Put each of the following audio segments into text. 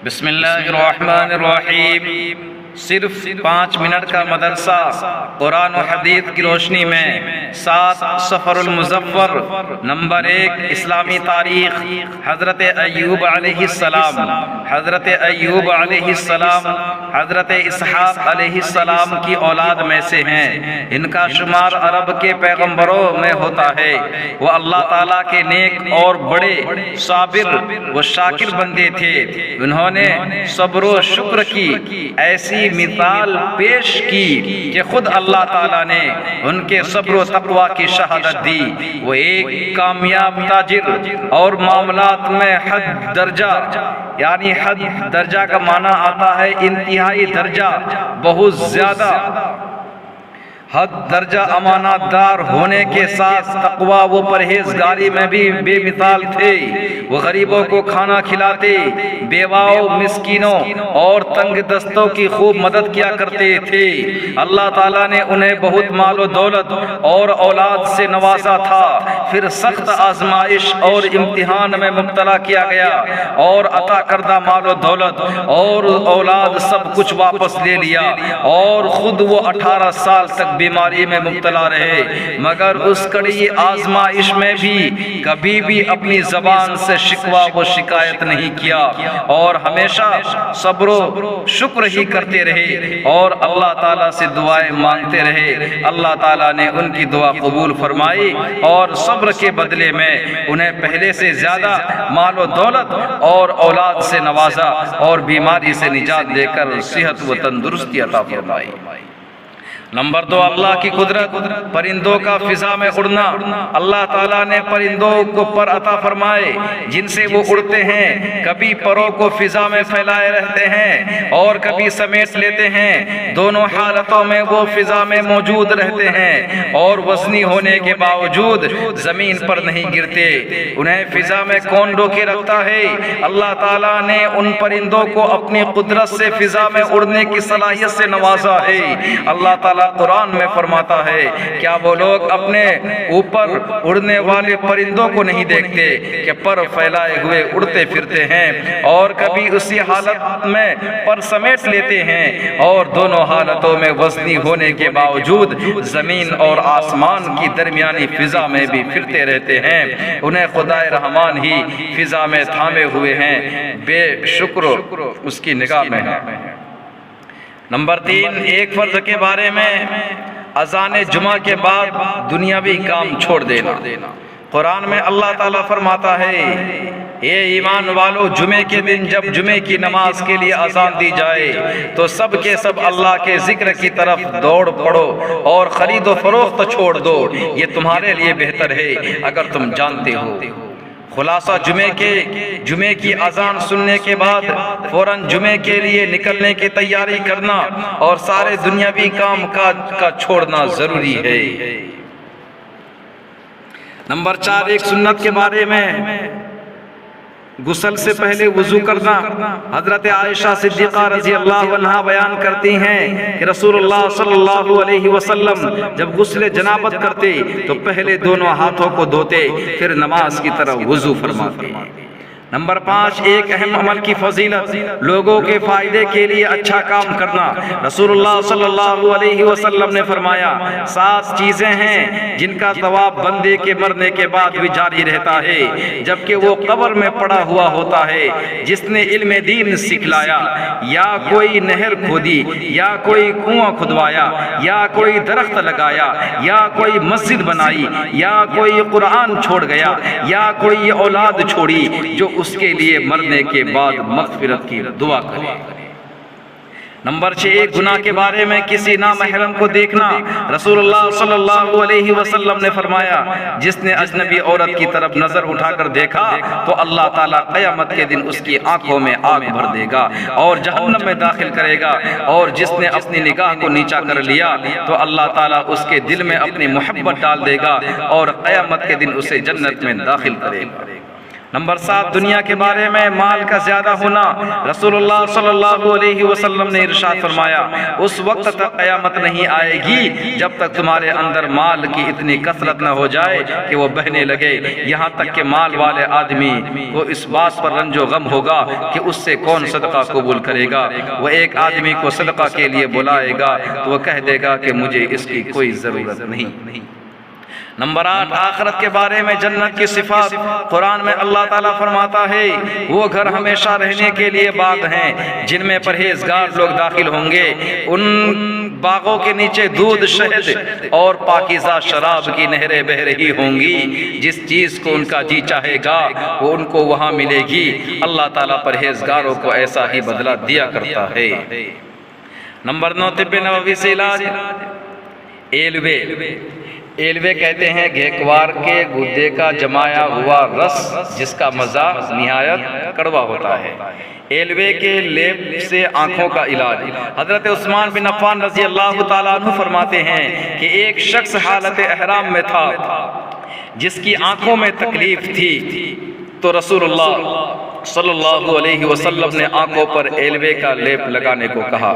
بسم اللہ الرحمن الرحیم۔ صرف 5 منٹ کا مدرسہ قرآن و حدیث کی روشنی میں 7 سفر المظفر نمبر 1 اسلامی تاریخ۔ حضرت ایوب علیہ السلام، حضرت ایوب علیہ السلام حضرت اسحاق علیہ السلام کی اولاد میں سے ہیں۔ ان کا شمار عرب کے پیغمبروں میں ہوتا ہے۔ وہ اللہ تعالیٰ کے نیک اور بڑے صابر و شاکر بندے تھے۔ انہوں نے صبر و شکر کی ایسی مثال پیش کی کہ خود اللہ تعالیٰ نے ان کے صبر و تقوی کی شہادت دی۔ وہ ایک کامیاب تاجر اور معاملات میں حد درجہ، یعنی حد درجہ کا معنی آتا ہے انتہائی درجہ، بہت زیادہ حد درجہ امانت دار ہونے کے ساتھ تقوی و پرہیزگاری میں بھی بے مثال تھے۔ وہ غریبوں کو کھانا کھلاتے، بیواؤں، مسکینوں اور تنگ دستوں کی خوب مدد کیا کرتے تھے۔ اللہ تعالیٰ نے انہیں بہت مال و دولت اور اولاد سے نوازا تھا۔ پھر سخت آزمائش اور امتحان میں مبتلا کیا گیا اور عطا کردہ مال و دولت اور اولاد سب کچھ واپس لے لیا، اور خود وہ 18 سال تک بیماری میں مبتلا رہے، مگر اس کڑی آزمائش میں بھی کبھی بھی اپنی زبان سے شکوہ و شکایت نہیں کیا، اور ہمیشہ صبر و شکر ہی کرتے رہے اور اللہ تعالیٰ سے دعائیں مانگتے رہے۔ اللہ تعالیٰ نے ان کی دعا قبول فرمائی اور صبر کے بدلے میں انہیں پہلے سے زیادہ مال و دولت اور اولاد سے نوازا اور بیماری سے نجات دے کر صحت و تندرستی عطا فرمائی۔ نمبر 2 اللہ کی قدرت، پرندوں کا فضا میں اڑنا۔ اللہ تعالیٰ نے پرندوں کو پر عطا فرمائے جن سے وہ اڑتے ہیں، کبھی پروں کو فضا میں پھیلائے رہتے ہیں اور کبھی سمیٹ لیتے ہیں۔ دونوں حالتوں میں وہ فضا میں موجود رہتے ہیں اور وزنی ہونے کے باوجود زمین پر نہیں گرتے۔ انہیں فضا میں کون روکے رکھتا ہے؟ اللہ تعالیٰ نے ان پرندوں کو اپنی قدرت سے فضا میں اڑنے کی صلاحیت سے نوازا ہے۔ اللہ تعالیٰ قرآن میں فرماتا ہے، کیا وہ لوگ اپنے اوپر اڑنے والے پرندوں کو نہیں دیکھتے کہ پر پھیلائے ہوئے اڑتے پھرتے ہیں اور کبھی اسی حالت میں پر سمیٹ لیتے ہیں، اور دونوں حالتوں میں وزنی ہونے کے باوجود زمین اور آسمان کی درمیانی فضا میں بھی پھرتے رہتے ہیں۔ انہیں خدائے رحمان ہی فضا میں تھامے ہوئے ہیں، بے شکر اس کی نگاہ میں ہے۔ نمبر 3 ایک فرض کے بارے میں اذان جمعہ کے بعد دنیاوی کام چھوڑ دینا۔ قرآن میں اللہ تعالیٰ فرماتا ہے، اے ایمان والو، جمعے کے دن جب جمعے کی نماز کے لیے اذان دی جائے تو سب کے سب اللہ کے ذکر کی طرف دوڑ پڑو اور خرید و فروخت چھوڑ دو، یہ تمہارے لیے بہتر ہے اگر تم جانتے ہو۔ خلاصہ جمعے کی اذان سننے کے بعد فوراً جمعے کے لیے نکلنے کی تیاری کرنا اور سارے دنیاوی کام کاج کا چھوڑنا ضروری ہے۔ نمبر 4 ایک سنت کے بارے میں غسل سے پہلے وضو کرنا۔ حضرت عائشہ صدیقہ رضی اللہ عنہا بیان کرتی ہیں کہ رسول اللہ صلی اللہ علیہ وسلم جب غسل جنابت کرتے تو پہلے دونوں ہاتھوں کو دھوتے، پھر نماز کی طرف وضو فرماتے۔ نمبر 5 ایک اہم عمل کی فضیلت، لوگوں کے فائدے کے لیے اچھا کام کرنا۔ رسول اللہ صلی اللہ علیہ وسلم نے فرمایا، 7 چیزیں ہیں جن کا ثواب بندے کے مرنے کے بعد بھی جاری رہتا ہے جبکہ وہ قبر میں پڑا ہوا ہوتا ہے۔ جس نے علم دین سکھلایا، یا کوئی نہر کھودی، یا کوئی کنواں کھدوایا، یا کوئی درخت لگایا، یا کوئی مسجد بنائی، یا کوئی قرآن چھوڑ گیا، یا کوئی اولاد چھوڑی جو اس کے لیے مرنے کے بعد مغفرت کی دعا کرے۔ نمبر 6 ایک گناہ کے بارے میں کسی نامحرم کو دیکھنا۔ رسول اللہ صلی اللہ علیہ وسلم نے فرمایا، جس نے اجنبی عورت کی طرف نظر اٹھا کر دیکھا تو اللہ تعالیٰ قیامت کے دن اس کی آنکھوں میں آگ بھر دے گا اور جہنم میں داخل کرے گا، اور جس نے اپنی نگاہ کو نیچا کر لیا تو اللہ تعالیٰ اس کے دل میں اپنی محبت ڈال دے گا اور قیامت کے دن اسے جنت میں داخل کرے گا۔ نمبر 7 دنیا کے بارے میں مال کا زیادہ ہونا۔ رسول اللہ صلی اللہ علیہ وسلم نے ارشاد فرمایا اس وقت تک قیامت نہیں آئے گی جب تک تمہارے اندر مال کی اتنی کثرت نہ ہو جائے کہ وہ بہنے لگے، یہاں تک کہ مال والے آدمی کو اس بات پر رنج و غم ہوگا کہ اس سے کون صدقہ قبول کرے گا۔ وہ ایک آدمی کو صدقہ کے لیے بلائے گا تو وہ کہہ دے گا کہ مجھے اس کی کوئی ضرورت نہیں۔ نمبر 8 آخرت کے بارے میں جنت کی صفات۔ قرآن میں اللہ تعالیٰ فرماتا ہے وہ گھر ہمیشہ رہنے کے لیے باغ ہیں جن میں پرہیزگار لوگ داخل ہوں گے، ان باغوں کے نیچے دودھ، شہد اور پاکیزہ شراب کی نہریں بہہ رہی ہوں گی، جس چیز کو ان کا جی چاہے گا وہ ان کو وہاں ملے گی۔ اللہ تعالیٰ پرہیزگاروں کو ایسا ہی بدلہ دیا کرتا ہے۔ نمبر 9 طب نبوی سے علاج۔ ایلوے کہتے ہیں گھیکوار کے گدے کا جمایا ہوا رس جس کا مزہ نہایت کڑوا ہوتا ہے۔ ایلوے کے لیپ سے آنکھوں کا علاج۔ حضرت عثمان بن عفان رضی اللہ تعالیٰ عنہ فرماتے ہیں کہ ایک شخص حالت احرام میں تھا جس کی آنکھوں میں تکلیف تھی، تو رسول اللہ صلی اللہ علیہ وسلم نے آنکھوں پر ایلوے کا لیپ لگانے کو کہا۔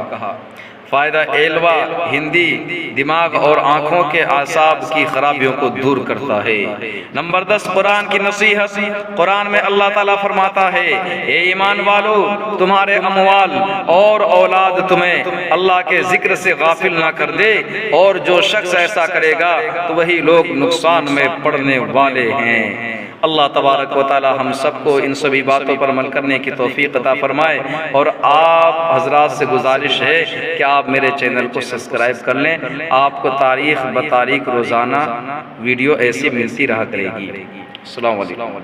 فائدہ ایلوا ہندی دماغ اور آنکھوں کے اعصاب کی خرابیوں کو دور کرتا ہے۔ نمبر 10 قرآن کی نصیحت۔ قرآن میں اللہ تعالیٰ فرماتا ہے اے ایمان والو تمہارے اموال اور اولاد تمہیں اللہ کے ذکر سے غافل نہ کر دے، اور جو شخص ایسا کرے گا تو وہی لوگ نقصان میں پڑنے والے ہیں۔ اللہ تبارک و تعالی ہم سب کو ان سبھی باتوں پر عمل کرنے کی توفیق عطا فرمائے، اور آپ حضرات سے گزارش ہے کہ آپ میرے چینل کو سبسکرائب کر لیں، آپ کو تاریخ بتاریخ روزانہ ویڈیو ایسی ملتی رہا کرے گی۔ السلام علیکم۔